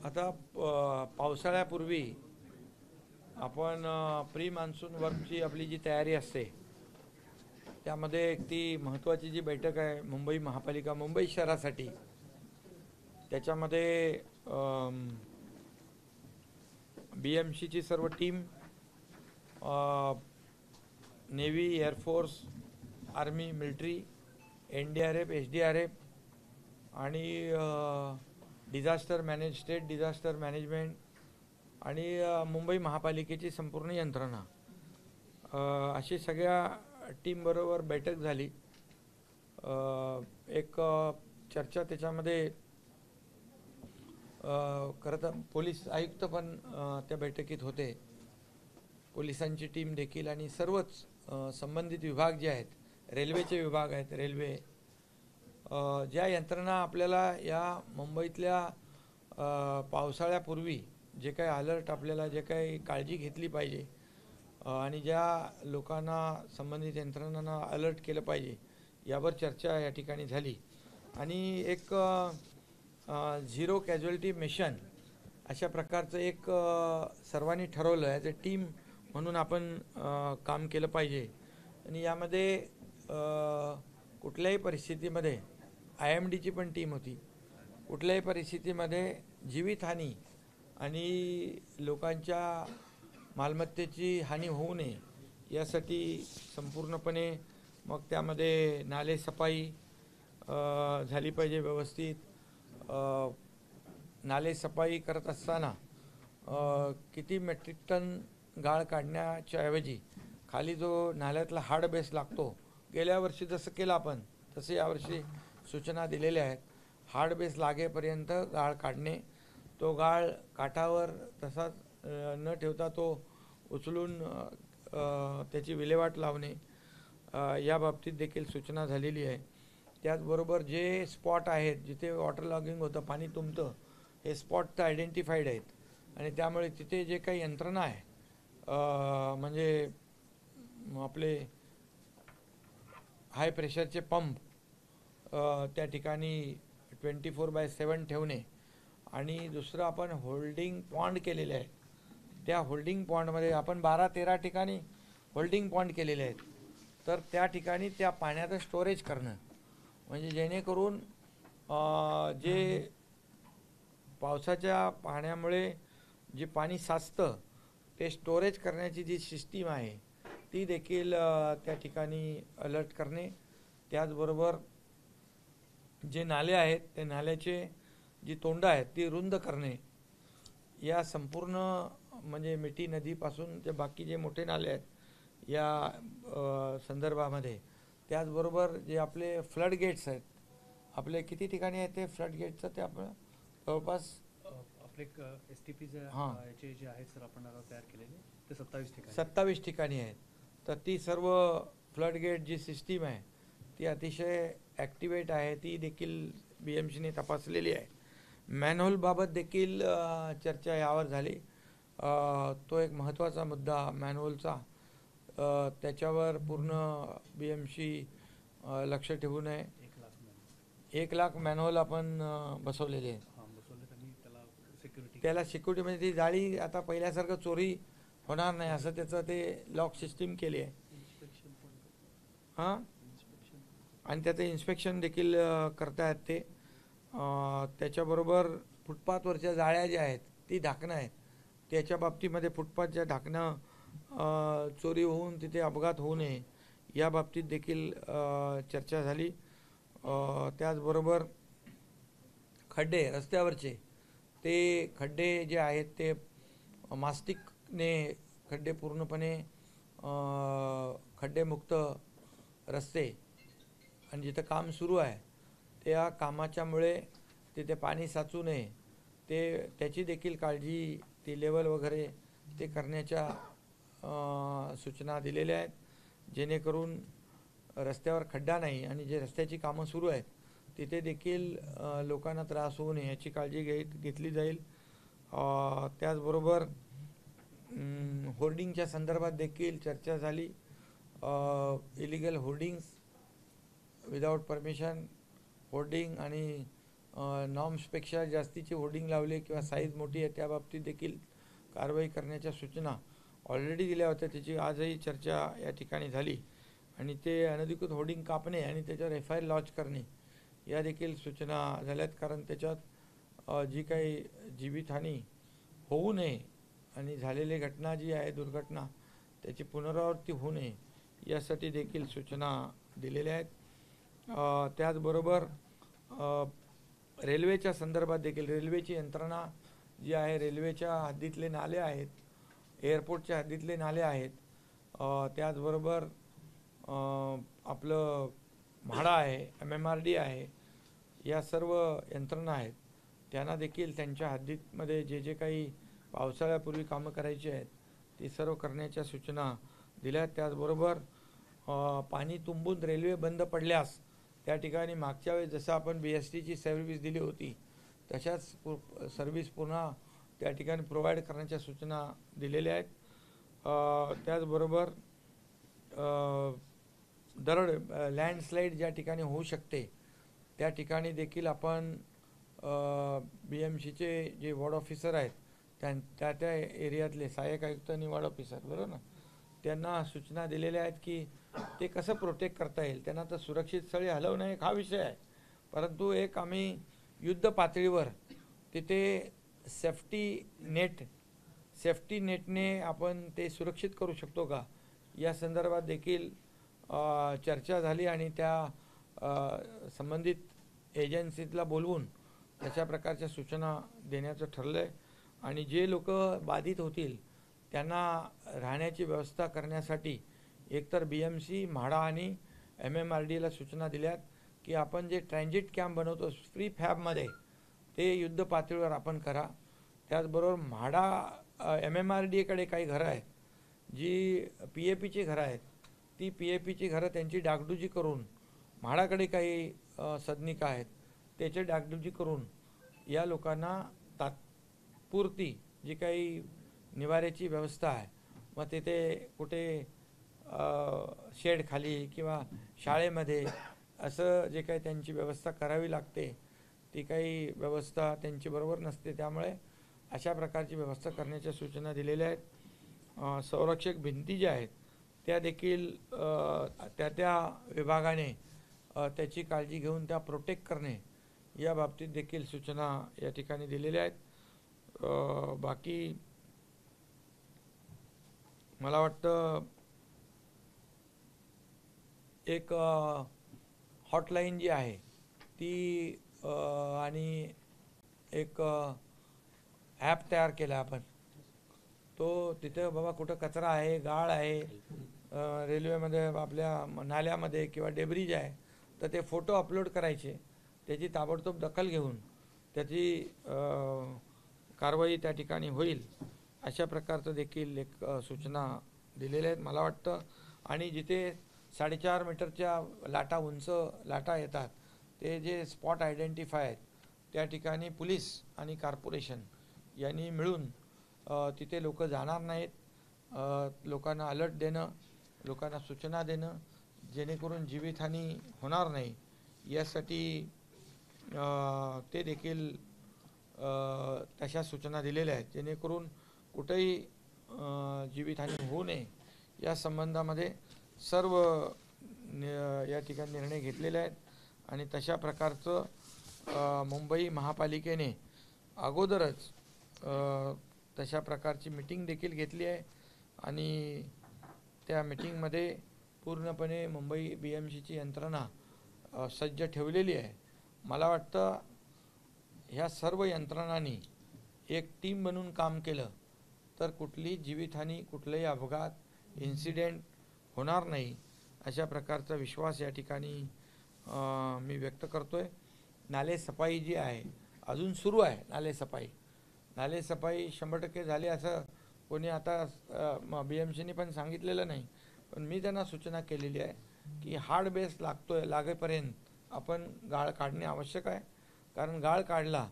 आता पावसाळ्यापूर्वी आपण प्री मान्सून वर्कची आपली जी तयारी असते त्यामध्ये एक ती महत्त्वाची जी बैठक आहे मुंबई महापालिका मुंबई शहरासाठी, त्याच्यामध्ये BMCची सर्व team, navy, air force, army, military, NDRF, SDRF आणि स्टेट डिझास्टर मॅनेजमेंट आणि मुंबई महापालिकेची संपूर्ण यंत्रणा, अशी सगळ्या टीमबरोबर बैठक झाली. एक चर्चा त्याच्यामध्ये खरं तर पोलीस आयुक्त पण त्या बैठकीत होते, पोलिसांची टीम देखील आणि सर्वच संबंधित विभाग जे आहेत, रेल्वेचे विभाग आहेत, रेल्वे, ज्या यंत्रणा आपल्याला या मुंबईतल्या पावसाळ्यापूर्वी जे काही अलर्ट आपल्याला जे काही काळजी घेतली पाहिजे आणि ज्या लोकांना संबंधित यंत्रणांना अलर्ट केलं पाहिजे यावर चर्चा या ठिकाणी झाली. आणि एक झिरो कॅज्युअल्टी मिशन अशा प्रकारचं एक सर्वांनी ठरवलं ॲज अ टीम म्हणून आपण काम केलं पाहिजे. आणि यामध्ये कुठल्याही परिस्थितीमध्ये IMDची पण टीम होती. कुठल्याही परिस्थितीमध्ये जीवितहानी आणि लोकांच्या मालमत्तेची हानी होऊ नये यासाठी संपूर्णपणे मग त्यामध्ये नाले सफाई झाली पाहिजे व्यवस्थित. नाले सफाई करत असताना किती मेट्रिक टन गाळ काढण्याच्या ऐवजी खाली जो नाल्यातला हार्ड बेस लागतो, गेल्या वर्षी जसं केलं आपण तसे यावर्षी सूचना दिलेल्या आहेत. हार्ड बेस लागेपर्यंत गाळ काढणे, तो गाळ काठावर तसाच न ठेवता तो उचलून त्याची विल्हेवाट लावणे, या बाबतीत देखील सूचना झालेली आहे. त्याचबरोबर जे स्पॉट आहेत जिथे वॉटर लॉगिंग होतं, पाणी तुंबतं, हे स्पॉट तर आयडेंटिफाईड आहेत आणि त्यामुळे तिथे जे काही यंत्रणा आहे, म्हणजे आपले हाय प्रेशरचे पंप त्या ठिकाणी 24/7 ठेवणे. आणि दुसरं आपण होल्डिंग पॉन्ड केलेले आहेत, त्या होल्डिंग पॉन्डमध्ये आपण 12-13 ठिकाणी होल्डिंग पॉन्ड केलेले आहेत, तर त्या ठिकाणी त्या पाण्याचं स्टोरेज करणं, म्हणजे जेणेकरून जे पावसाच्या पाण्यामुळे जे पाणी साचतं ते स्टोरेज करण्याची जी सिस्टीम आहे ती देखील त्या ठिकाणी अलर्ट करणे. त्याचबरोबर जे नाले आहेत ते नाल्याचे जी तोंडं आहेत ती रुंद करणे, या संपूर्ण म्हणजे मिठी नदीपासून ते बाकी जे मोठे नाले आहेत या संदर्भामध्ये. त्याचबरोबर जे आपले फ्लड गेट्स आहेत, आपले किती ठिकाणी आहेत ते फ्लड गेटचं, ते आपण जवळपास आपले STP याचे जे आहेत सर आपण तयार केलेले ते 27 ठिकाणी आहेत. तर ती सर्व फ्लड गेट जी सिस्टीम आहे ती अतिशय ॲक्टिवेट आहे, ती देखील BMCने तपासलेली आहे. मॅनहोलबाबत देखील चर्चा यावर झाली. तो एक महत्त्वाचा मुद्दा मॅनहोलचा, त्याच्यावर पूर्ण BMC लक्ष ठेवून आहे. 1 लाख मॅनहोल आपण बसवलेले आहेत. त्याला सिक्युरिटी म्हणजे ती जाळी आता पहिल्यासारखं चोरी होणार नाही असं त्याचं ते लॉक सिस्टीम केली आहे. हां, आणि त्याचं इन्स्पेक्शन देखील करतायत ते. त्याच्याबरोबर फुटपाथवरच्या जाळ्या ज्या आहेत ती ढाकणं आहेत, त्याच्या बाबतीमध्ये फुटपाथच्या ढाकणं चोरी होऊन तिथे अपघात होऊ नये या बाबतीत देखील चर्चा झाली. त्याचबरोबर खड्डे रस्त्यावरचे, ते खड्डे जे आहेत ते मास्टिकने खड्डे पूर्णपणे खड्डेमुक्त रस्ते, आणि जिथं काम सुरू आहे त्या कामाच्यामुळे तिथे पाणी साचू नये त्याची देखील काळजी, ती लेवल वगैरे ते करण्याच्या सूचना दिलेल्या आहेत, जेणेकरून रस्त्यावर खड्डा नाही आणि जे रस्त्याची कामं सुरू आहेत तिथे देखील लोकांना त्रास होऊ नये याची काळजी घेतली जाईल. त्याचबरोबर होर्डिंगच्या संदर्भात देखील चर्चा झाली. Illegal hoardings without permission hoarding आणि नॉर्म्सपेक्षा जास्तीचे होर्डिंग लावले किंवा साईज मोठी आहे त्या बाबतीत देखील कारवाई करण्याच्या सूचना ऑलरेडी दिल्या होत्या. त्याची आजही चर्चा या ठिकाणी झाली आणि ते अनधिकृत होर्डिंग कापणे आणि त्याच्यावर FIR लॉन्च करणे या देखील सूचना झाल्यात. कारण त्याच्यात जी काही जीवितहानी होऊ नये आणि झालेली घटना जी आहे दुर्घटना त्याची पुनरावृत्ती होऊ नये यासाठी देखील सूचना दिलेल्या आहेत. त्याचबरोबर रेल्वेच्या संदर्भात देखील रेल्वेची यंत्रणा जी आहे, रेल्वेच्या हद्दीतले नाले आहेत, एअरपोर्टच्या हद्दीतले नाले आहेत, त्याचबरोबर आपलं म्हाडा आहे, MMRD आहे, या सर्व यंत्रणा आहेत त्यांना देखील त्यांच्या हद्दीमध्ये जे जे काही पावसाळ्यापूर्वी कामं करायची आहेत ती सर्व करण्याच्या सूचना दिल्या. त्याचबरोबर पाणी तुंबून रेल्वे बंद पडल्यास त्या ठिकाणी मागच्या वेळेस जसं आपण BSTची सर्व्हिस दिली होती तशाच सर्व्हिस पुन्हा त्या ठिकाणी प्रोव्हाइड करण्याच्या सूचना दिलेल्या आहेत. त्याचबरोबर दरड लँडस्लाईड ज्या ठिकाणी होऊ शकते त्या ठिकाणी देखील आपण BMCचे जे वॉर्ड ऑफिसर आहेत त्या त्या एरियातले सहाय्यक आयुक्त आणि वॉर्ड ऑफिसर बरोबर ना, त्यांना सूचना दिलेल्या आहेत की ते कसं प्रोटेक्ट करता येईल. त्यांना तर सुरक्षित स्थळी हलवणं एक हा विषय आहे, परंतु एक आम्ही युद्ध पातळीवर तिथे सेफ्टी नेटने आपण ते सुरक्षित करू शकतो का या संदर्भात देखील चर्चा झाली आणि त्या संबंधित एजन्सीला बोलवून तशा प्रकारच्या सूचना देण्याचं ठरलं आहे. आणि जे लोक बाधित होतील त्यांना राहण्याची व्यवस्था करण्यासाठी एकतर BMC, म्हाडा आणि MMRDला सूचना दिल्यात की आपण जे ट्रॅन्झिट कॅम्प बनवतो फ्री फॅबमध्ये ते युद्ध पातळीवर आपण करा. त्याचबरोबर म्हाडा MMRDकडे काही घरं आहेत जी PAPची घरं आहेत, ती PAPची घरं त्यांची डागडुजी करून, म्हाडाकडे काही सदनिका आहेत त्याचे डागडुजी करून या लोकांना तात्पुरती जी काही निवाऱ्याची व्यवस्था आहे मग तिथे कुठे शेड खाली किंवा शाळेमध्ये असं जे काही त्यांची व्यवस्था करावी लागते ती काही व्यवस्था त्यांची बरोबर नसते, त्यामुळे अशा प्रकारची व्यवस्था करण्याच्या सूचना दिलेल्या आहेत. संरक्षक भिंती ज्या आहेत त्या देखील त्या विभागाने त्याची काळजी घेऊन त्या प्रोटेक्ट करणे या बाबतीत देखील सूचना या ठिकाणी दिलेल्या आहेत. बाकी मला वाटतं एक हॉटलाईन जी आहे ती आणि एक ॲप तयार केला आपण, तो तिथे बाबा कुठं कचरा आहे, गाळ आहे, रेल्वेमध्ये आपल्या नाल्यामध्ये किंवा डेब्रिज आहे तर ते फोटो अपलोड करायचे, त्याची ताबडतोब दखल घेऊन त्याची कारवाई त्या ठिकाणी होईल अशा प्रकारचं देखील एक सूचना दिलेल्या आहेत मला वाटतं. आणि जिथे 4.5 मीटरच्या लाटा उंच लाटा येतात ते जे स्पॉट आयडेंटिफाय आहेत त्या ठिकाणी पोलीस आणि कॉर्पोरेशन यांनी मिळून तिथे लोक जाणार नाहीत, लोकांना अलर्ट देणं, लोकांना सूचना देणं जेणेकरून जीवितहानी होणार नाही यासाठी ते देखील तशा सूचना दिलेल्या आहेत जेणेकरून कुठेही जीवितहानी होऊ नये या संबंधामध्ये सर्व या ठिकाणी निर्णय घेतलेले आहेत. आणि तशा प्रकारचं मुंबई महापालिकेने अगोदरच तशा प्रकारची मीटिंग देखील घेतली आहे आणि त्या मीटिंगमध्ये पूर्णपणे मुंबई BMCची यंत्रणा सज्ज ठेवलेली आहे. मला वाटतं ह्या सर्व यंत्रणांनी एक टीम बनून काम केलं तर कुठलीही जीवितहानी, कुठलाही अपघात, इन्सिडेंट होणार नाही अशा प्रकारचा विश्वास या ठिकाणी मी व्यक्त करतोय. नाले सफाई जी आहे अजून सुरू आहे, नाले सफाई 100% झाली असं कोणी आता BMCने पण सांगितलेलं नाही, पण मी त्यांना सूचना केलेली आहे की हार्ड बेस लागेपर्यंत आपण गाळ काढणे आवश्यक आहे. कारण गाळ काढला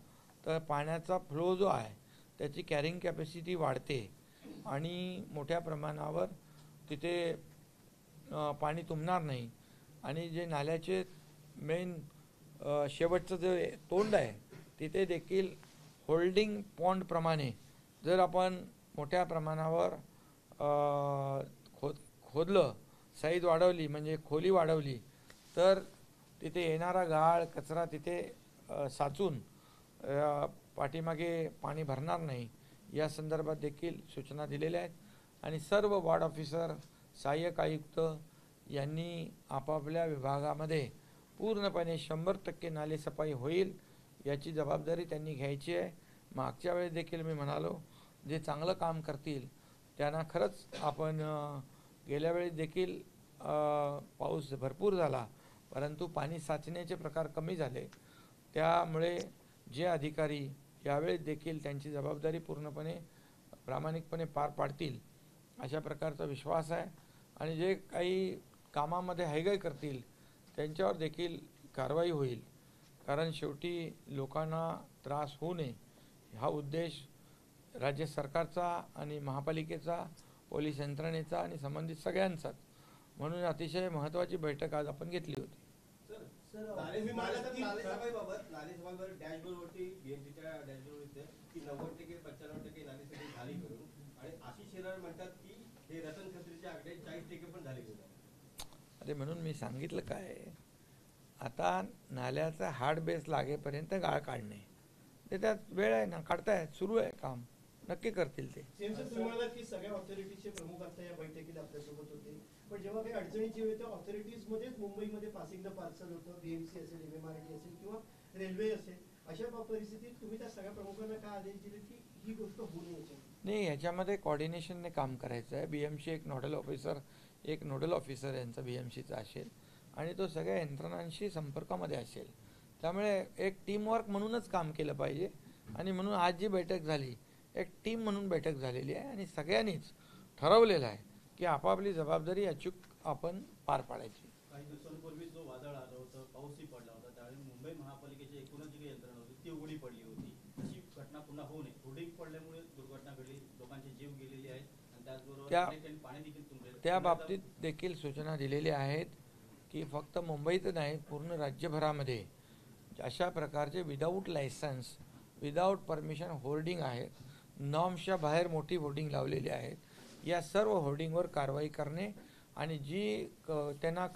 तर पाण्याचा फ्लो जो आहे त्याची कॅरिंग कॅपॅसिटी वाढते आणि मोठ्या प्रमाणावर तिथे पाणी तुंबणार नाही आणि जे नाल्याचे मेन शेवटचं जे तोंड आहे तिथे देखील होल्डिंग पॉन्डप्रमाणे जर आपण मोठ्या प्रमाणावर खोदलं, साईज वाढवली म्हणजे खोली वाढवली, तर तिथे येणारा गाळ कचरा तिथे साचून पाठीमागे पाणी भरणार नाही या संदर्भात देखील सूचना दिलेल्या आहेत. आणि सर्व वॉर्ड ऑफिसर, सहाय्यक आयुक्त यांनी आपापल्या विभागामध्ये पूर्णपणे 100% नालेसफाई होईल याची जबाबदारी त्यांनी घ्यायची आहे. मागच्या वेळेस देखील मी म्हणालो, जे चांगलं काम करतील त्यांना खरंच आपण गेल्या वेळेस देखील पाऊस भरपूर झाला परंतु पाणी साचण्याचे प्रकार कमी झाले. त्यामुळे जे अधिकारी यावेळेस देखील त्यांची जबाबदारी पूर्णपणे प्रामाणिकपणे पार पाडतील अशा प्रकारचा विश्वास आहे. आणि जे काही कामामध्ये हयगय करतील त्यांच्यावर देखील कारवाई होईल. कारण शेवटी लोकांना त्रास होऊ नये हा उद्देश राज्य सरकारचा आणि महापालिकेचा, पोलीस यंत्रणेचा आणि संबंधित सगळ्यांचाच. म्हणून अतिशय महत्त्वाची बैठक आज आपण घेतली होती. नालेसफाईबाबत डॅशबोर्डवरती बीएमसीच्या डॅशबोर्डवरती की 90% 95% नालेसफाई झाली करून, आणि आशिष शेलार म्हणतात की हे रतन खत्रीचे आकडे 40% पण झाले करून. अरे म्हणून मी सांगितलं काय, आता नाल्याचा हार्ड बेस लागेपर्यंत गाळ काढणे ते त्यात वेळ आहे ना, काढतायत, सुरू आहे काम, नक्की करतील ते. तुम्ही म्हणालात की सगळ्या ऑथॉरिटीजचे प्रमुख आता या बैठकीत आपल्यासोबत होते, पण जेव्हा काही अडचणीची वेळ तेव्हा ऑथॉरिटीजमध्येच मुंबईमध्ये पासिंग द पार्सल होतं, बीएमसी असेल, MMRDA असेल किंवा रेल्वे असेल, अशा परिस्थितीत तुम्ही त्या सगळ्या प्रमुखांना काय आदेश दिले की ही गोष्ट होऊ नये? नाही, ह्याच्यामध्ये कॉर्डिनेशनने काम करायचं आहे. बीएमसी एक नोडल ऑफिसर यांचा बीएमसीचा असेल आणि तो सगळ्या यंत्रणांशी संपर्कामध्ये असेल. त्यामुळे एक टीमवर्क म्हणूनच काम केलं पाहिजे. आणि म्हणून आज जी बैठक झाली एक टीम म्हणून बैठक झालेली आहे आणि सगळ्यांनीच ठरवलेलं आहे की आपापली जबाबदारी अचूक आपण पार पाडायची. काही दिवसांपूर्वी जो वादळ आलं होतं, पाऊसही पडला होता, त्यावेळी मुंबई महापालिकेची एकूणच जी यंत्रणा होती ती उघडी पडली होती. अशी घटना पुन्हा होऊ नये, होर्डिंग पडल्यामुळे दुर्घटना घडली, लोकांचे जीव गेलेले आहेत आणि त्याचबरोबर पाणी देखील तुंबले. त्या बाबतीत देखील सूचना दिलेल्या आहेत की फक्त मुंबईत नाही, पूर्ण राज्यभरामध्ये अशा प्रकारचे without licence, without permission hoarding आहेत, नॉर्म्सच्या बाहेर मोठी होर्डिंग लावलेली आहेत. या सर्व होर्डिंगवर कारवाई करणे आणि जी त्यांना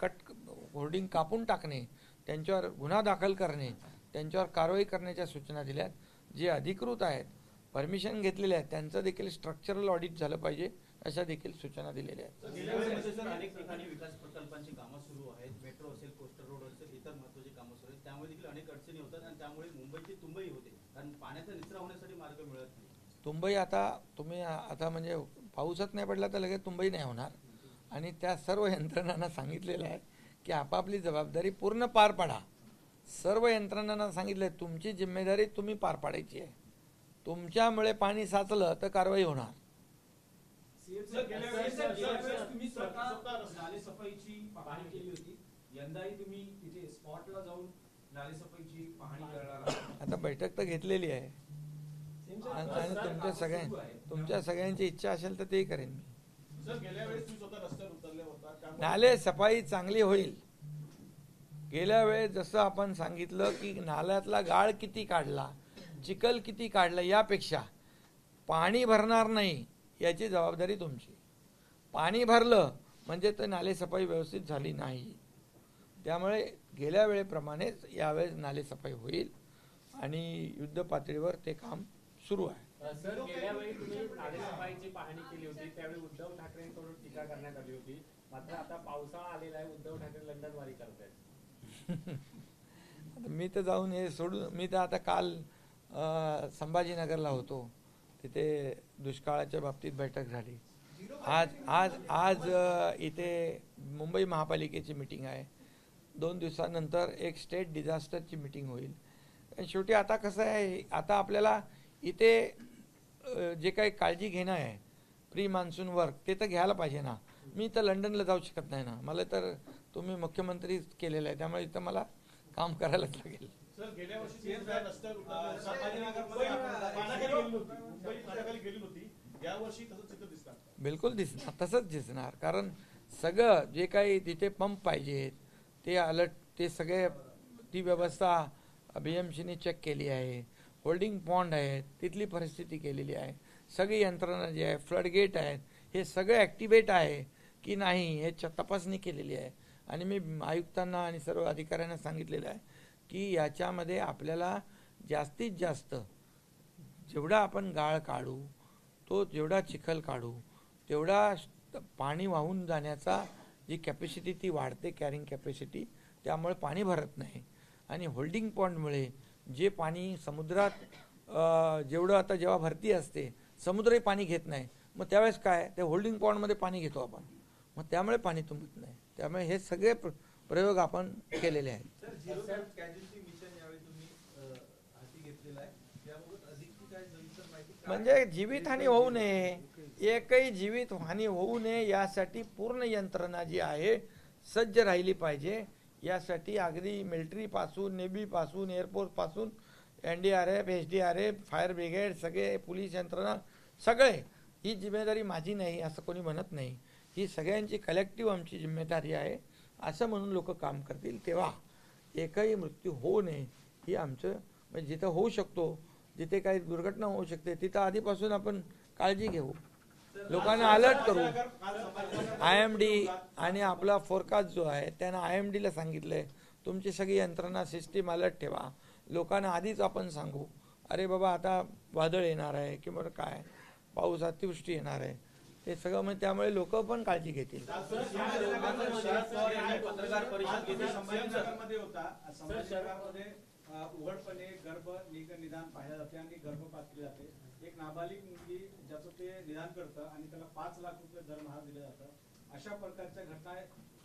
होर्डिंग कापून टाकणे, त्यांच्यावर गुन्हा दाखल करणे, त्यांच्यावर कारवाई करण्याच्या सूचना दिल्यात. जे अधिकृत आहेत, परमिशन घेतलेले आहेत, त्यांचं देखील स्ट्रक्चरल ऑडिट झालं पाहिजे अशा देखील सूचना दिलेल्या आहेत. अनेक ठिकाणी विकास प्रकल्पांची कामं सुरू आहेत, मेट्रो असेल, कोस्टल रोड असेल, इतर महत्त्वाची कामं सुरू आहेत, त्यामुळे देखील अनेक अडचणी होतात आणि त्यामुळे मुंबईची तुंबई होते, कारण पाण्याचा निचरा होण्यासाठी मार्ग मिळत नाही. तुंबई आता म्हणजे पाऊसच नाही पडला तर लगेच तुंबई नाही होणार. आणि त्या सर्व यंत्रणांना सांगितलेलं आहे की आपापली जबाबदारी पूर्ण पार पाडा. सर्व यंत्रणांना सांगितलं तुमची जिम्मेदारी तुम्ही पार पाडायची आहे. तुमच्यामुळे पाणी साचलं तर कारवाई होणार. तुम्ही स्वतः नालेसफाईची पाहणी केली होती, यंदाही तुम्ही तिथे स्पॉटला जाऊन नालेसफाईची पाहणी करणार आहात. आता बैठक तर घेतलेली आहे आणि तुमच्या सगळ्यांची इच्छा असेल तर तेही करेन मी. नाले सफाई चांगली होईल. गेल्या वेळेस जसं आपण सांगितलं की नाल्यातला गाळ किती काढला, चिखल किती काढला, यापेक्षा पाणी भरणार नाही याची जबाबदारी तुमची. पाणी भरलं म्हणजे तर नालेसफाई व्यवस्थित झाली नाही. त्यामुळे गेल्या वेळेप्रमाणेच यावेळेस नालेसफाई होईल आणि युद्ध पातळीवर ते काम सुरू आहे. सर, गेल्या वेळी तुम्ही नालेसफाईची पाहणी केली होती, त्यावेळी उद्धव ठाकरेंकडून टीका करण्यात आली होती. मात्र आता पावसाळा आलेला आहे, उद्धव ठाकरे लंडनवारी करतायत. मी तर जाऊन हे सोडून, मी तर आता काल संभाजीनगरला होतो, तिथे दुष्काळाच्या बाबतीत बैठक झाली. आज इथे मुंबई महापालिकेची मीटिंग आहे. 2 दिवसानंतर एक स्टेट डिझास्टरची मीटिंग होईल. शेवटी आता कसं आहे, आता आपल्याला इथे जे काही काळजी घेणं आहे प्री मान्सून वर्क ते तर घ्यायला पाहिजे ना. मी तर लंडनला जाऊ शकत नाही ना, मला तर तुम्ही मुख्यमंत्री केलेलं आहे, त्यामुळे इथं मला काम करायलाच लागेल. बिलकुल दिसणार, तसंच दिसणार. कारण सगळं जे काही तिथे पंप पाहिजेत ते अलर्ट, ते सगळे ती व्यवस्था BMCने चेक केली आहे. होल्डिंग पॉन्ड आहे, तिथली परिस्थिती केलेली आहे. सगळी यंत्रणा जी आहे, फ्लड गेट आहेत, हे सगळे ॲक्टिवेट आहे की नाही हे तपासणी केलेली आहे. आणि मी आयुक्तांना आणि सर्व अधिकाऱ्यांना सांगितलेलं आहे की याच्यामध्ये आपल्याला जास्तीत जास्त जेवढा आपण गाळ काढू, तो जेवढा चिखल काढू, तेवढा पाणी वाहून जाण्याचा जी कॅपॅसिटी ती वाढते, कॅरिंग कॅपॅसिटी, त्यामुळे पाणी भरत नाही. आणि होल्डिंग पॉन्डमुळे जे पाणी समुद्रात जेवढं आता जेव्हा भरती असते, समुद्रही पाणी घेत नाही, मग त्यावेळेस काय, ते होल्डिंग पॉन्डमध्ये पाणी घेतो आपण, मग त्यामुळे पाणी तुंबत नाही. त्यामुळे हे सगळे प्रयोग आपण केलेले आहेत. म्हणजे जीवितहानी होऊ नये, एकही जीवितहानी होऊ नये यासाठी पूर्ण यंत्रणा जी आहे सज्ज राहिली पाहिजे. यासाठी अगदी मिलिटरीपासून, नेव्हीपासून, एअरफोर्सपासून, NDRF, SDRF, फायर ब्रिगेड, सगळे पोलीस यंत्रणा, सगळे, ही जिम्मेदारी माझी नाही असं कोणी म्हणत नाही. ही सगळ्यांची कलेक्टिव्ह आमची जिम्मेदारी आहे असं म्हणून लोक काम करतील. तेव्हा एकही मृत्यू होऊ नये ही आमचं, म्हणजे जिथं होऊ शकतो, जिथे काही दुर्घटना होऊ शकते, तिथं आधीपासून आपण काळजी घेऊ, लोकांना अलर्ट करू. IMD आणि आपला फोरकास्ट जो आहे त्यानं IMDला सांगितलंय तुमची सगळी यंत्रणा सिस्टीम अलर्ट ठेवा. लोकांना आधीच आपण सांगू, अरे बाबा आता वादळ येणार आहे किंवा काय पाऊस, अतिवृष्टी येणार आहे, ते सगळं. म्हणजे त्यामुळे लोक पण काळजी घेतील. पत्रकार परिषद घेतली संभाजीनगरमध्ये होता. संभाजीनगरमध्ये उघडपणे गर्भ निदान पाहिलं जाते आणि गर्भपात केले जाते. एक नाबालिग मुलगी ज्याचं ते निदान करतं आणि त्याला 5 लाख रुपये दरमहा दिलं जातं. अशा प्रकारच्या घटना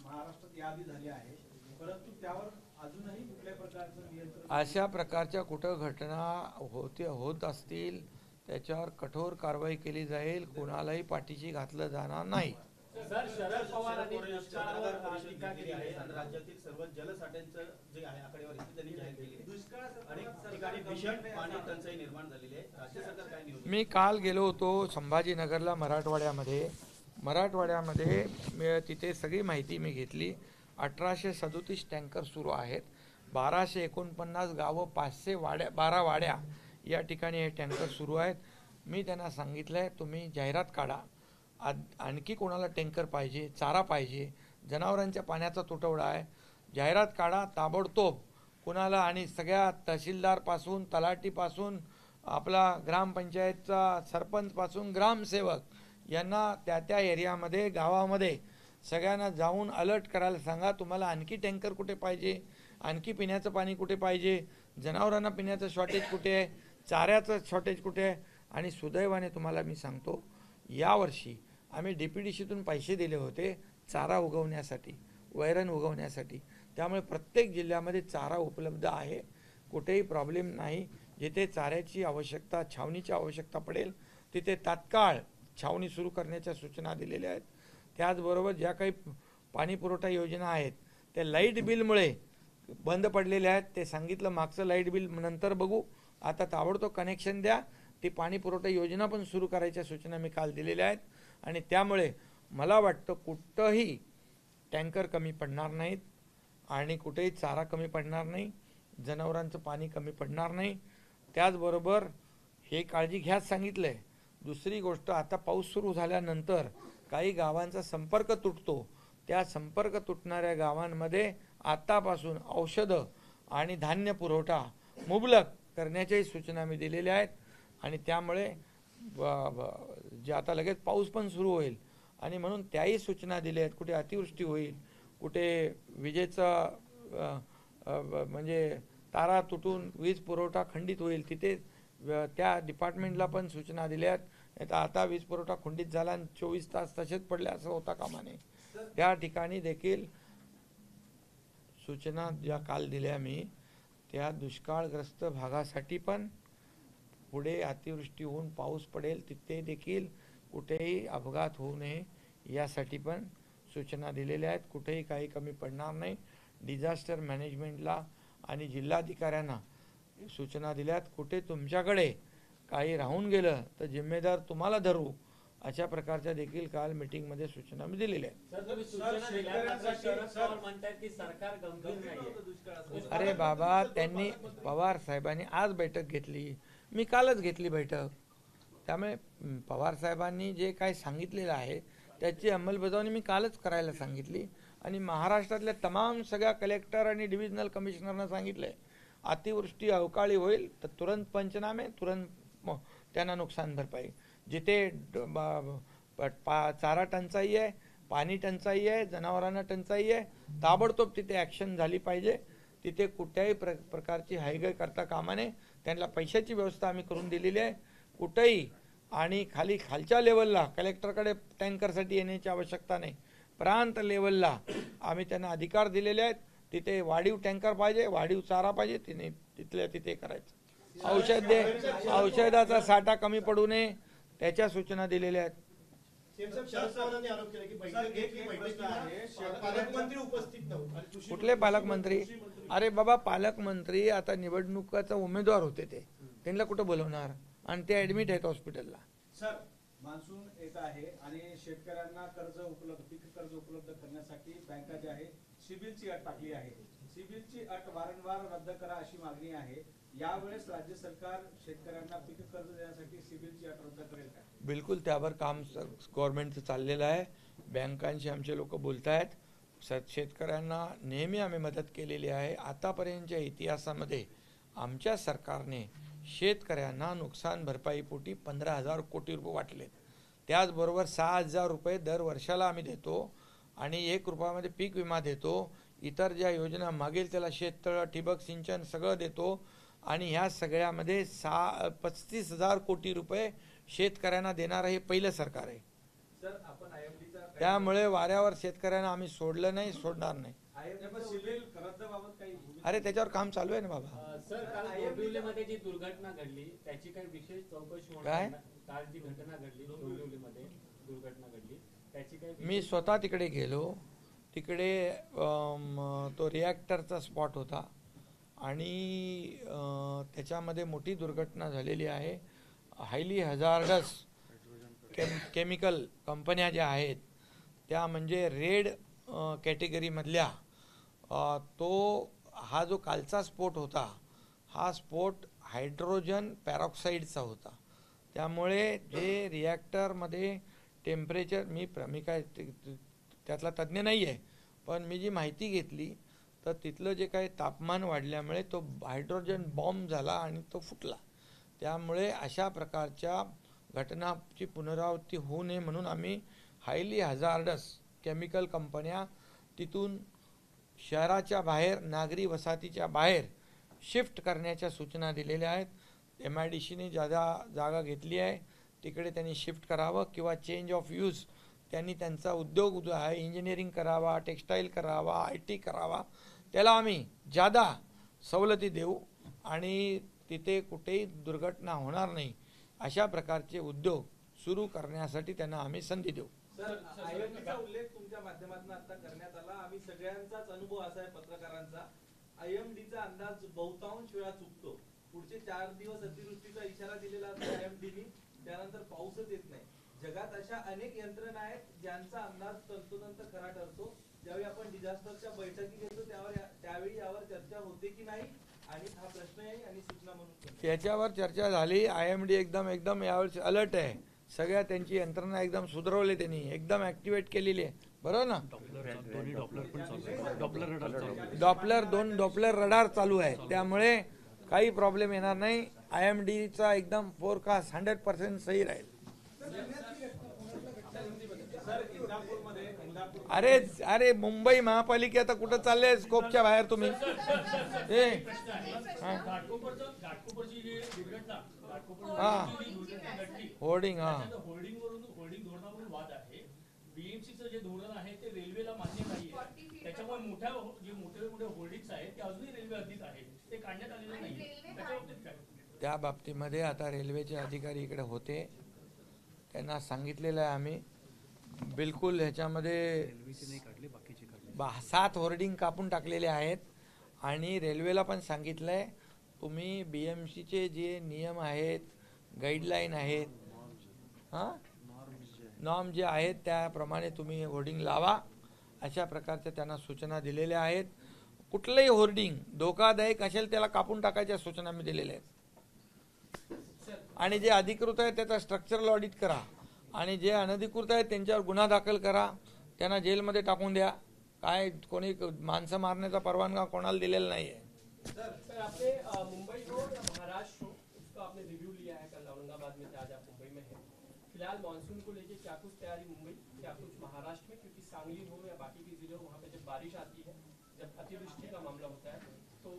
महाराष्ट्रात याआधी झाल्या आहे, परंतु त्यावर अजूनही कुठल्या प्रकारचं नियंत्रण, अशा प्रकारच्या कुठं घटना होत असतील त्याच्यावर कठोर कारवाई केली जाईल. कोणालाही पाठीशी घातलं जाणार नाही. शरद पवारांनी राज्यातील सर्व जलसाठ्यांचं जे आहे आकडेवारी त्यांनी जाहीर केली आहे. अनेक ठिकाणी भीषण पाणी टंचाई निर्माण झालेली आहे. राज्य सरकार काय नियोजन? मी काल गेलो होतो संभाजीनगरला, मराठवाड्यामध्ये तिथे सगळी माहिती मी घेतली. 1837 टँकर सुरू आहेत, 1249 गावं, 12 वाड्या या ठिकाणी हे टँकर सुरू आहेत. मी त्यांना सांगितलं आहे तुम्ही जाहिरात काढा, आणखी कोणाला टँकर पाहिजे, चारा पाहिजे, जनावरांच्या पाण्याचा तुटवडा आहे, जाहिरात काढा ताबडतोब कोणाला. आणि सगळ्या तहसीलदारपासून, तलाठीपासून, आपला ग्रामपंचायतचा सरपंचपासून, ग्रामसेवक यांना त्या एरियामध्ये, गावामध्ये सगळ्यांना जाऊन अलर्ट करायला सांगा. तुम्हाला आणखी टँकर कुठे पाहिजे, आणखी पिण्याचं पाणी कुठे पाहिजे, जनावरांना पिण्याचं शॉर्टेज कुठे आहे, चाऱ्याचं शॉर्टेज कुठे आहे. आणि सुदैवाने तुम्हाला मी सांगतो, यावर्षी आम्ही DPDCतून पैसे दिले होते चारा उगवण्यासाठी, वैरण उगवण्यासाठी. त्यामुळे प्रत्येक जिल्ह्यामध्ये चारा उपलब्ध आहे, कुठेही प्रॉब्लेम नाही. जिथे चाऱ्याची आवश्यकता, छावणीची आवश्यकता पडेल तिथे तात्काळ छावणी सुरू करण्याच्या सूचना दिलेल्या आहेत. त्याचबरोबर ज्या काही पाणी पुरवठा योजना आहेत त्या लाईट बिलमुळे बंद पडलेल्या आहेत, ते सांगितलं मागचं लाईट बिल नंतर बघू, आता ताबडतोब कनेक्शन द्या. ती पाणी पुरवठा योजना पण सुरू करायच्या सूचना मी काल दिलेल्या आहेत. आणि त्यामुळे मला वाटतं कुठंही टँकर कमी पडणार नाहीत आणि कुठेही चारा कमी पडणार नाही, जनावरांचं पाणी कमी पडणार नाही. त्याचबरोबर हे काळजी घ्याच सांगितलं आहे. दुसरी गोष्ट, आता पाऊस सुरू झाल्यानंतर काही गावांचा संपर्क तुटतो, त्या संपर्क तुटणाऱ्या गावांमध्ये आतापासून औषधं आणि धान्य पुरवठा मुबलक करण्याच्याही सूचना मी दिलेल्या आहेत. आणि त्यामुळे जे आता लगेच पाऊस पण सुरू होईल आणि म्हणून त्याही सूचना दिल्या आहेत. कुठे अतिवृष्टी होईल, कुठे विजेचा म्हणजे तारा तुटून वीज पुरवठा खंडित होईल, तिथे त्या डिपार्टमेंटला पण सूचना दिल्या आहेत. आता वीज पुरवठा खंडित झाला आणि 24 तास तसेच पडले असं होता कामा नये. त्या ठिकाणी देखील सूचना ज्या काल दिल्या मी, त्या दुष्काळग्रस्त भागासाठी पण पुढे अतिवृष्टी होऊन पाऊस पडेल तिथे देखील कुठेही अपघात होऊ नये यासाठी पण सूचना दिलेल्या आहेत. कुठेही काही कमी पडणार नाही. डिझास्टर मॅनेजमेंटला आणि जिल्हाधिकाऱ्यांना सूचना दिल्यात. कुठे तुमच्याकडे काही राहून गेलं तर जिम्मेदार तुम्हाला धरू अशा प्रकारच्या देखील काल मीटिंगमध्ये सूचना मी दिलेल्या आहेत. सर तुम्ही सूचना दिल्या मात्र शरद पवार म्हणतात की सरकार गंभीर नाहीये. अरे बाबा, त्यांनी पवार साहेबांनी आज बैठक घेतली, मी कालच घेतली बैठक. त्यामुळे पवार साहेबांनी जे काय सांगितलेलं आहे त्याची अंमलबजावणी मी कालच करायला सांगितली आणि महाराष्ट्रातल्या तमाम सगळ्या कलेक्टर आणि डिव्हिजनल कमिशनरना सांगितलंय अतिवृष्टी अवकाळी होईल तर तुरंत पंचनामे, तुरंत त्यांना नुकसान भरपाई. जिथे चारा टंचाई आहे, पाणी टंचाई आहे, जनावरांना टंचाई आहे, ताबडतोब तिथे ॲक्शन झाली पाहिजे. तिथे कुठल्याही प्रकारची हायगाय करता कामा नये. त्यांना पैशाची व्यवस्था आम्ही करून दिलेली आहे. कुठेही आणि खालच्या लेवलला कलेक्टरकडे टँकरसाठी येण्याची आवश्यकता नाही. प्रांत लेवलला आम्ही त्यांना अधिकार दिलेले आहेत. तिथे वाढीव टँकर पाहिजे, वाढीव चारा पाहिजे, तिथल्या तिथे करायचं. औषधाचा साठा कमी पडू नये त्याच्या सूचना दिलेल्या आहेत. शरद पवारांनी आरोप केला की बैठक घेतली, बैठकीला पालकमंत्री उपस्थित नव्हते. कुठले पालकमंत्री? अरे बाबा, पालकमंत्री आता निवडणुकाचा उमेदवार होते, त्यांना कुठं बोलवणार आणि ते ऍडमिट आहेत हॉस्पिटलला. सर, मान्सून येत आहे आणि शेतकऱ्यांना पीक कर्ज उपलब्ध करण्यासाठी बँका जे आहे सिबिलची अट टाकली आहे. सिबिलची अट वारंवार रद्द करा अशी मागणी आहे. यावेळेस राज्य सरकार शेतकऱ्यांना पीक कर्ज देण्यासाठी सिबिलची अट रद्द करेल का? बिलकुल त्यावर काम गव्हर्नमेंटचं चाललेलं आहे. बँकांशी आमचे लोक बोलत आहेत. शेतकऱ्यांना नेहमी आम्ही मदत केलेली आहे. आतापर्यंतच्या इतिहासामध्ये आमच्या सरकारने शेतकऱ्यांना नुकसान भरपाईपोटी 15,000 कोटी रुपये वाटलेत. त्याचबरोबर 6,000 रुपये दर वर्षाला आम्ही देतो आणि 1 रुपयामध्ये पीक विमा देतो. इतर ज्या योजना मागेल त्याला शेततळं, ठिबक सिंचन सगळं देतो आणि ह्या सगळ्यामध्ये 35,000 कोटी रुपये शेतकऱ्यांना देणार हे पहिलं सरकार आहे. सर, आपण आयएमडीचा त्यामुळे वाऱ्यावर शेतकऱ्यांना आम्ही सोडलं नाही, सोडणार नाही. सिबिल रद्दबाबत काही अरे त्याच्यावर काम चालू आहे ना बाबा. सर, काल डोंबिवलीमध्ये जी दुर्घटना घडली त्याची काही विशेष चौकशी होणार काय? नाही? काल जी घटना घडली डोंबिवलीमध्ये दुर्घटना घडली त्याची काही मी स्वतः तिकडे गेलो. तिकडे तो रिॲक्टरचा स्पॉट होता आणि त्याच्यामध्ये मोठी दुर्घटना झालेली आहे. हायली हजार्डस केमिकल कंपन्या ज्या आहेत त्या म्हणजे रेड कॅटेगरीमधल्या हा जो कालचा स्फोट होता हा स्फोट हायड्रोजन पॅरॉक्साईडचा होता. त्यामुळे जे रिॲक्टरमध्ये टेम्परेचर मी काय त्यातला तज्ज्ञ नाही आहे, पण मी जी माहिती घेतली तर तिथलं जे काही तापमान वाढल्यामुळे तो हायड्रोजन बॉम्ब झाला आणि तो फुटला. त्यामुळे अशा प्रकारच्या घटनाची पुनरावृत्ती होऊ नये म्हणून आम्ही हायली हजार्डस केमिकल कंपन्या तिथून शहराच्या बाहेर, नागरी वसाहतीच्या बाहेर शिफ्ट करण्याच्या सूचना दिलेल्या आहेत. MIDCने जागा घेतली आहे, तिकडे त्यांनी शिफ्ट करावं किंवा चेंज ऑफ यूज त्यांनी त्यांचा उद्योग जो आहे इंजिनिअरिंग करावा, टेक्स्टाईल करावा, IT करावा, त्याला आम्ही जादा सवलती देऊ आणि तिथे कुठेही दुर्घटना होणार नाही अशा प्रकारचे उद्योग सुरू करण्यासाठी त्यांना आम्ही संधी देऊ. सर, आयएमडीचा उल्लेख तुमच्या माध्यमातून आता करण्यात आला. आम्ही सगळ्यांचाच अनुभव असा आहे पत्रकारांचा, आयएमडीचा अंदाज बहुतांश वेळा चुकतो. पुढचे 4 दिवस अतिवृष्टीचा इशारा दिलेला असतो आयएमडीने, त्यानंतर पाऊसच येत नाही. जगात अशा अनेक यंत्रणा आहेत ज्यांचा अंदाज तंतोतंत खरा ठरतो. ज्यावेळी आपण डिझास्टरच्या बैठकी घेतो त्यावेळी यावर चर्चा होते की नाही, आणि हा प्रश्न आहे आणि सूचना म्हणून त्याच्यावर चर्चा झाली. IMD एकदम यावेळी अलर्ट आहे. सगळ्या त्यांची यंत्रणा एकदम सुधारवली, त्यांनी एकदम ऍक्टिव्हेट केलेली आहे. बरोबर ना? दोन डॉपलर रडार चालू आहे, त्यामुळे काही प्रॉब्लेम येणार नाही. IMDचा एकदम फोरकास्ट 100% सही राहील. अरे मुंबई महापालिका आता कुठं चालले? स्कोपच्या बाहेर तुम्ही. होर्डिंग होर्डिंग धोरणावरून वाद आहे. बीएमसीचं जे धोरण आहे ते रेल्वेला मान्य नाहीये. त्याच्यामुळे जे मोठे होर्डिंग्स आहेत ते अजूनही रेल्वे हद्दीत आहेत, ते काढण्यात आलेले नाही. त्याच्या बाबतीत काय? त्या बाबतीमध्ये आता रेल्वेचे अधिकारी इकडे होते, त्यांना सांगितलेलं आहे आम्ही बिलकुल ह्याच्यामध्ये 7 होर्डिंग कापून टाकलेले आहेत आणि रेल्वेला पण सांगितलंय तुम्ही BMCचे जे नियम आहेत, गाईडलाईन आहेत, नॉर्म जे आहेत त्याप्रमाणे तुम्ही होर्डिंग लावा, अशा प्रकारच्या त्यांना सूचना दिलेल्या आहेत. कुठलंही होर्डिंग धोकादायक असेल त्याला कापून टाकायच्या सूचना मी दिलेल्या आहेत. आणि जे अधिकृत आहे त्याचा स्ट्रक्चरल ऑडिट करा, आणि जे अनधिकृत आहे त्यांच्यावर गुन्हा दाखल करा, त्यांना जेलमध्ये टाकून द्या. काय कोणी माणसं मारण्याचा परवानगा कोणाला दिलेला नाही आहे. सर आपने मुंबई हो या महाराष्ट्र हो, उसका आपने रिव्यू लिया है कल औरंगाबाद में, आज आप मुंबई में हैं. फिलहाल मानसून को लेके क्या कुछ तैयारी मुंबई, क्या कुछ महाराष्ट्र में, क्योंकि सांगली हो या बाकी के जिले हो वहाँ पे जब बारिश आती है, जब अतिवृष्टि का मामला होता है तो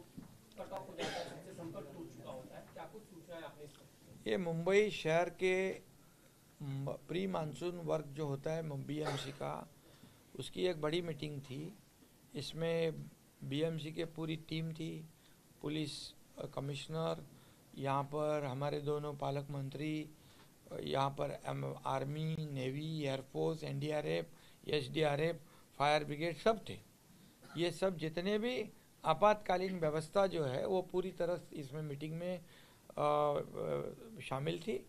कट ऑफ हो जाता है, सबसे संपर्क टूट चुका होता है. क्या कुछ सूचनाएं आपने इस पर? ये मुंबई शहर के प्री मानसून वर्क जो होता है बीएमसी का, उसकी एक बड़ी मीटिंग थी. इसमें बीएमसी के पूरी टीम थी, पुलिस कमिश्नर, यहाँ पर हमारे दोनों पालक मंत्री, यहाँ पर army, navy, air force, NDRF, SDRF, fire brigade सब थे. ये सब जितने भी आपातकालीन व्यवस्था जो है वो पूरी तरह इसमें मीटिंग में शामिल थी,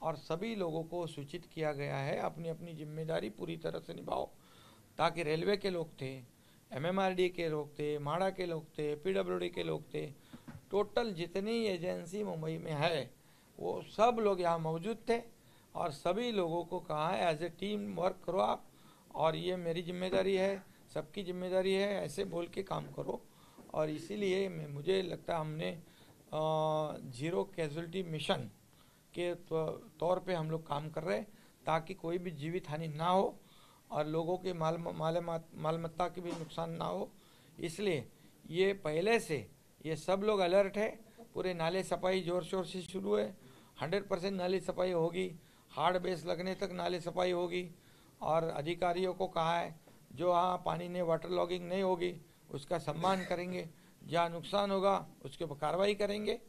और सभी लोगों को सूचित किया गया है अपनी अपनी जिम्मेदारी पूरी तरह से निभाओ, ताकि रेलवे के लोग थे, एमएमआरडी के लोग थे, माड़ा के लोग थे, पीडब्ल्यूडी के लोग थे, टोटल जितनी एजेंसी मुंबई में है वो सब लोग यहाँ मौजूद थे, और सभी लोगों को कहा है एज ए टीम वर्क करो आप, और ये मेरी जिम्मेदारी है, सबकी जिम्मेदारी है, ऐसे बोल के काम करो. और इसीलिए मुझे लगता है हमने जीरो कैजुअलिटी मिशन के तौर पे हम लोग काम कर रहे हैं, ताकि कोई भी जीवित हानि ना हो और लोगों के मालमत्ता की भी नुकसान ना हो. इसलिए ये पहले से ये सब लोग अलर्ट है. पूरे नाले सफाई जोर शोर से शुरू है, 100% नाले सफाई होगी, हार्ड बेस लगने तक नाले सफाई होगी. और अधिकारियों को कहा है जो हाँ पानी ने वाटर लॉगिंग नहीं होगी उसका सम्मान करेंगे, जहाँ नुकसान होगा उसके ऊपर कार्रवाई करेंगे.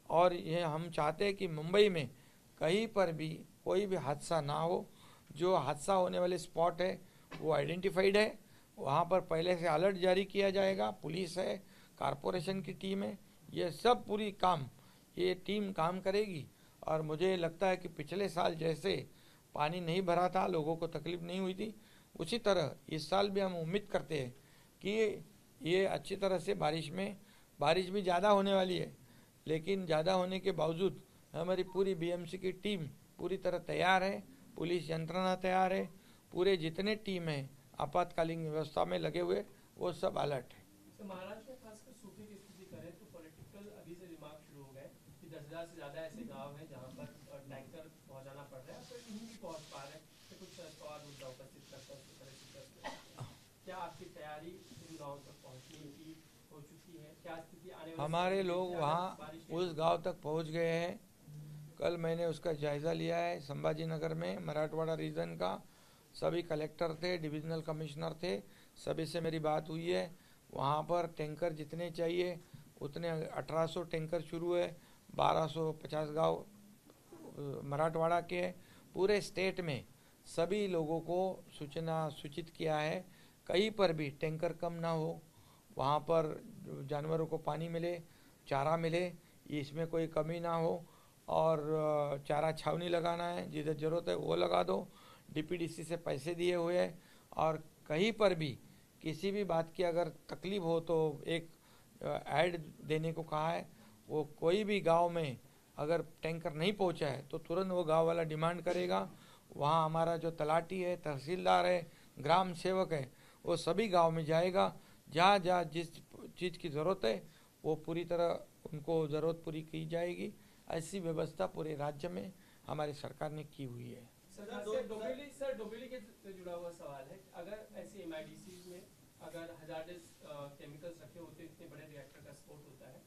और ये हम चाहते हैं कि मुंबई में कहीं पर भी कोई भी हादसा ना हो. जो हादसा होने वाले स्पॉट है वो आइडेंटिफाइड है, वहाँ पर पहले से अलर्ट जारी किया जाएगा. पुलिस है, कारपोरेशन की टीम है, ये सब पूरी काम ये टीम काम करेगी. और मुझे लगता है कि पिछले साल जैसे पानी नहीं भरा था, लोगों को तकलीफ नहीं हुई थी, उसी तरह इस साल भी हम उम्मीद करते हैं कि ये अच्छी तरह से बारिश भी ज़्यादा होने वाली है, लेकिन ज़्यादा होने के बावजूद हमारी पूरी बीएमसी की टीम पूरी तरह तैयार है, पुलिस यंत्रणा तैयार है, पूरे जितने टीम हैं आपातकालीन व्यवस्था में लगे हुए वो सब अलर्ट है. तो महाराष्ट्र में खासकर सूखे की स्थिति करें तो पॉलिटिकल अभी से रिमार्क शुरू हो गए कि 10,000 से ज़्यादा ऐसे गाँव हैं जहाँ पर टैंकर पहुँचाना पड़ रहा है, तो नहीं भी पहुँच पा रहे हैं. तो कुछ सवाल मुद्दा उपस्थित करता है, क्या आपकी तैयारी इन गाँव तक पहुँचने की हो चुकी है? क्या स्थिति आने वाली हमारे लोग वहाँ उस गांव तक पहुँच गए हैं. कल मैंने उसका जायज़ा लिया है. संभाजी नगर में मराठवाड़ा रीजन का सभी कलेक्टर थे, डिविजनल कमिश्नर थे, सभी से मेरी बात हुई है. वहाँ पर टैंकर जितने चाहिए उतने 1800 टैंकर शुरू है. 1250 गांव मराठवाड़ा के, पूरे स्टेट में सभी लोगों को सूचित किया है. कहीं पर भी टैंकर कम ना हो, वहाँ पर जानवरों को पानी मिले, चारा मिले, इसमें कोई कमी ना हो. और चारा छावनी लगाना है, जिधर ज़रूरत है वो लगा दो. डीपीडीसी से पैसे दिए हुए हैं. और कहीं पर भी किसी भी बात की अगर तकलीफ हो तो एक ऐड देने को कहा है. वो कोई भी गांव में अगर टैंकर नहीं पहुंचा है तो तुरंत वो गांव वाला डिमांड करेगा. वहाँ हमारा जो तलाटी है, तहसीलदार है, ग्राम सेवक है, वो सभी गांव में जाएगा. जहाँ जहाँ जिस चीज़ की ज़रूरत है वो पूरी तरह उनको ज़रूरत पूरी की जाएगी. ऐसी व्यवस्था पूरे राज्य में हमारी सरकार ने की हुई है. सर डोंबिवली के जुड़ा हुआ सवाल है, अगर ऐसे एमआईडीसी में अगर हजार्डस केमिकल्स रखे होते, इतने बड़े रिएक्टर का स्फोट होता है,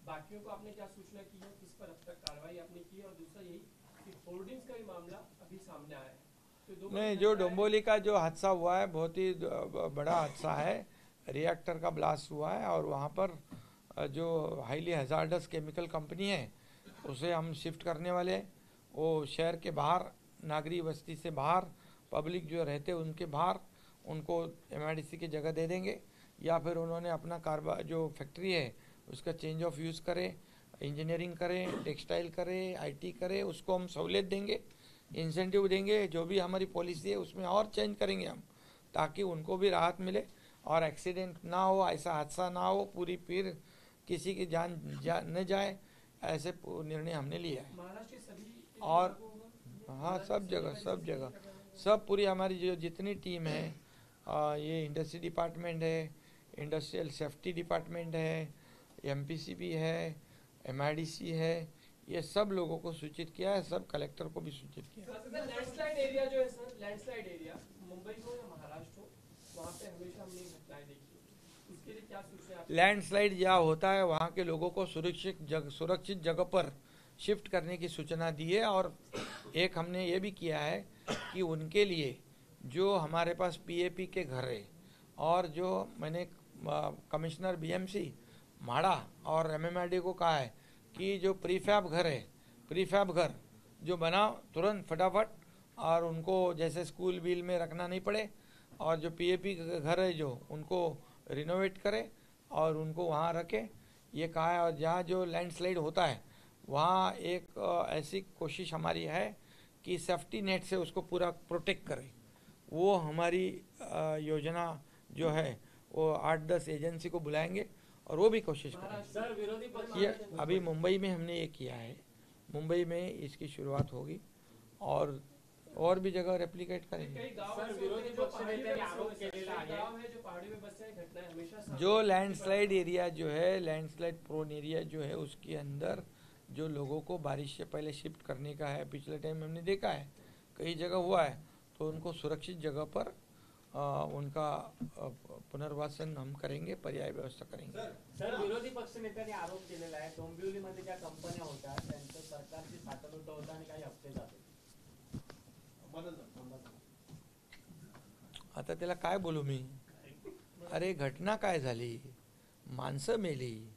बाकियों को आपने क्या सूचना की है, किस पर अब तक कार्रवाई आपने की है? और दूसरा यही कि होर्डिंग्स का ही मामला अभी सामने आया है, तो नहीं, जो डोंबिवली का जो हादसा हुआ है बहुत ही बड़ा हादसा है. रिएक्टर का ब्लास्ट हुआ है और वहाँ पर जो हाईली हजार्डस केमिकल कंपनी है उसे हम शिफ्ट करने वाले हैं. वो शहर के बाहर, नागरी बस्ती से बाहर, पब्लिक जो रहते उनके बाहर उनको एमआईडीसी की जगह दे देंगे, या फिर उन्होंने अपना कारोबार जो फैक्ट्री है उसका चेंज ऑफ यूज़ करें, इंजीनियरिंग करें, टेक्सटाइल करें, आईटी करें, उसको हम सहूलियत देंगे. इंसेंटिव देंगे, जो भी हमारी पॉलिसी है उसमें और चेंज करेंगे हम, ताकि उनको भी राहत मिले और एक्सीडेंट ना हो, ऐसा हादसा ना हो, पूरी फिर किसी की जान न जाए, ऐसे निर्णय हमने लिया है। महाराष्ट्र के सभी और हाँ, सब जगह सब पूरी हमारी जो जितनी टीम है, ये इंडस्ट्री डिपार्टमेंट है, इंडस्ट्रियल सेफ्टी डिपार्टमेंट है, MPCB है, MIDC है, ये सब लोगों को सूचित किया है, सब कलेक्टर को भी सूचित किया है। लैंडस्लाइड एरिया जो है सर, लैंडस्लाइड एरिया मुंबई हो या महाराष्ट्र हो, वहाँ पे हमेशा हमने घटनाएं देखी होती, उसके लिए क्या सूचना है? लैंडस्लाइड जहाँ होता है वहाँ के लोगों को सुरक्षित जगह पर शिफ्ट करने की सूचना दी है। और एक हमने ये भी किया है कि उनके लिए जो हमारे पास PAP के घर है, और जो मैंने कमिश्नर BMC माड़ा और MMRD को कहा है कि जो प्रीफैब घर है, प्रीफैब घर जो बना तुरंत फटाफट, और उनको जैसे स्कूल बिल में रखना नहीं पड़े, और जो PAP घर है जो उनको रिनोवेट करे और उनको वहाँ रखे, ये कहा है। और जहाँ जो लैंडस्लाइड होता है वहाँ एक ऐसी कोशिश हमारी है कि सेफ्टी नेट से उसको पूरा प्रोटेक्ट करें। वो हमारी योजना जो है वो 8-10 एजेंसी को बुलाएंगे और वो भी कोशिश करेंगे। सर, विरोधी पक्ष ये अभी मुंबई में हमने ये किया है, मुंबई में इसकी शुरुआत होगी और भी जगह रेप्लिकेट करेंगे। कई गांव सर, विरोधी पक्ष नेत्यांनी आरोप केलेला आहे गांव है जो पहाड़ी में बसते हैं, घटनाएं हमेशा सामने जो लैंडस्लाइड एरिया जो है, लैंडस्लाइड प्रोन एरिया जो है, उसके अंदर जो लोगों को बारिश से पहले शिफ्ट करने का है, पिछले टाइम हमने देखा है कई जगह हुआ है, तो उनको सुरक्षित जगह पर उनका पुनर्वासन हम करेंगे, पर्याय व्यवस्था करेंगे। सर, विरोधी पक्ष नेत्यांनी आरोप केलेला आहे डोंबिवलीमध्ये ज्या कंपन्या होत्या त्यांचं सरकारची साठवणूक होतं आणि काही हप्ते जाते। आता त्याला काय बोलू मी? अरे घटना काय झाली, माणसं मेली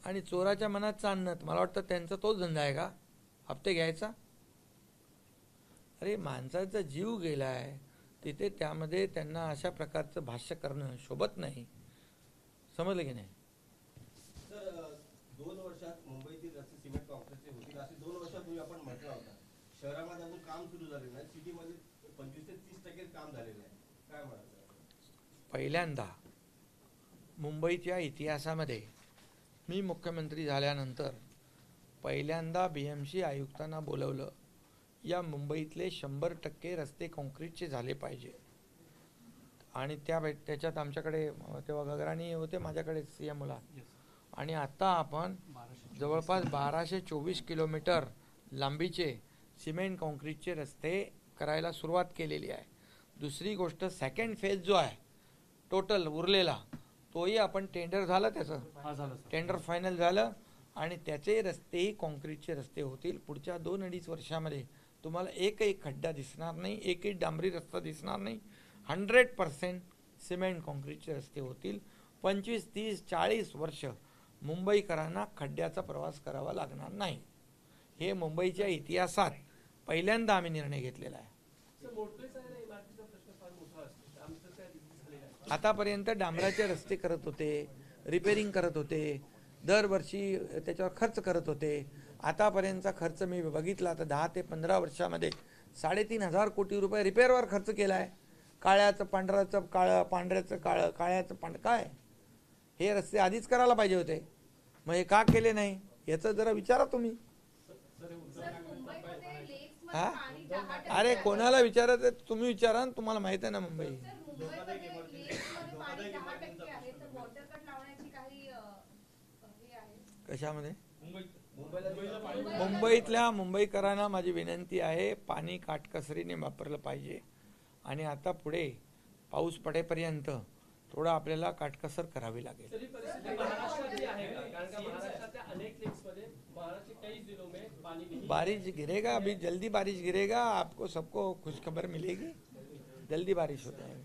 आणि चोराच्या मनात चांदणत, मला वाटतं त्यांचा तोच धंदा आहे का हप्ते घ्यायचा? अरे माणसाचा जीव गेलाय तिथे, त्यामध्ये त्यांना अशा प्रकारचं भाष्य करणं शोभत नाही, समजलं की नाही? सर, 2 वर्षात मुंबईतील रस्ते सिमेंट कॉन्क्रीटचे होतील असे 2 वर्षापूर्वी आपण म्हटलं होतं. शहरामध्ये अजून काम सुरू झाले नाही, सिटीमध्ये 25 ते 30% काम झालेलं आहे, काय म्हणाल? पहिल्यांदा मुंबईच्या इतिहासामध्ये मी मुख्यमंत्री झाल्यानंतर पहिल्यांदा BMC आयुक्तांना बोलवलं, या मुंबईतले 100% रस्ते कॉन्क्रीटचे झाले पाहिजे. आणि त्याच्यात आमच्याकडे तेव्हा गगराणी होते, माझ्याकडे CMOला, आणि आता आपण जवळपास 1224 किलोमीटर लांबीचे सिमेंट कॉन्क्रीटचे रस्ते करायला सुरुवात केलेली आहे. दुसरी गोष्ट, सेकंड फेज जो आहे टोटल उरलेला, तोही आपण टेंडर झालं, त्याचं टेंडर फायनल झालं आणि त्याचे रस्तेही कॉन्क्रीटचे रस्ते होतील. पुढच्या 2-2.5 वर्षामध्ये तुम्हाला एकही खड्डा दिसणार नाही, एकही डांबरी रस्ता दिसणार नाही. 100% सिमेंट कॉन्क्रीटचे रस्ते होतील. 25, 30, 40 वर्ष मुंबईकरांना खड्ड्याचा प्रवास करावा लागणार नाही. हे मुंबईच्या इतिहासात पहिल्यांदा आम्ही निर्णय घेतलेला आहे. आतापर्यंत डांबराचे रस्ते करत होते, रिपेरिंग करत होते, दरवर्षी त्याच्यावर खर्च करत होते. आतापर्यंतचा खर्च मी बघितला तर 10 ते 15 वर्षामध्ये 3,500 कोटी रुपये रिपेअरवर खर्च केला आहे. काळ्याचं पांढऱ्याचं काळं, पांढऱ्याचं काळं, काळ्याचं पांढरं, काय हे रस्ते आधीच करायला पाहिजे होते, मग हे का केले नाही याचं जरा विचारा तुम्ही. हा, अरे कोणाला विचारायचं तुम्ही विचारा, तुम्हाला माहित आहे ना मुंबई कशामध्ये. मुंबईतल्या मुंबईकरांना माझी विनंती आहे, पाणी काटकसरीने वापरलं पाहिजे आणि आता पुढे पाऊस पडेपर्यंत थोडा आपल्याला काटकसर करावी लागेल. बारिश गिरेगा, अभी जल्दी बारिश गिरेगा, आपको सबको खुशखबर मिलेगी, जल्दी बारिश हो जाएगी.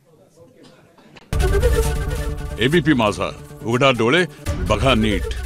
ABP माझा, उघडा डोळे बघा नीट.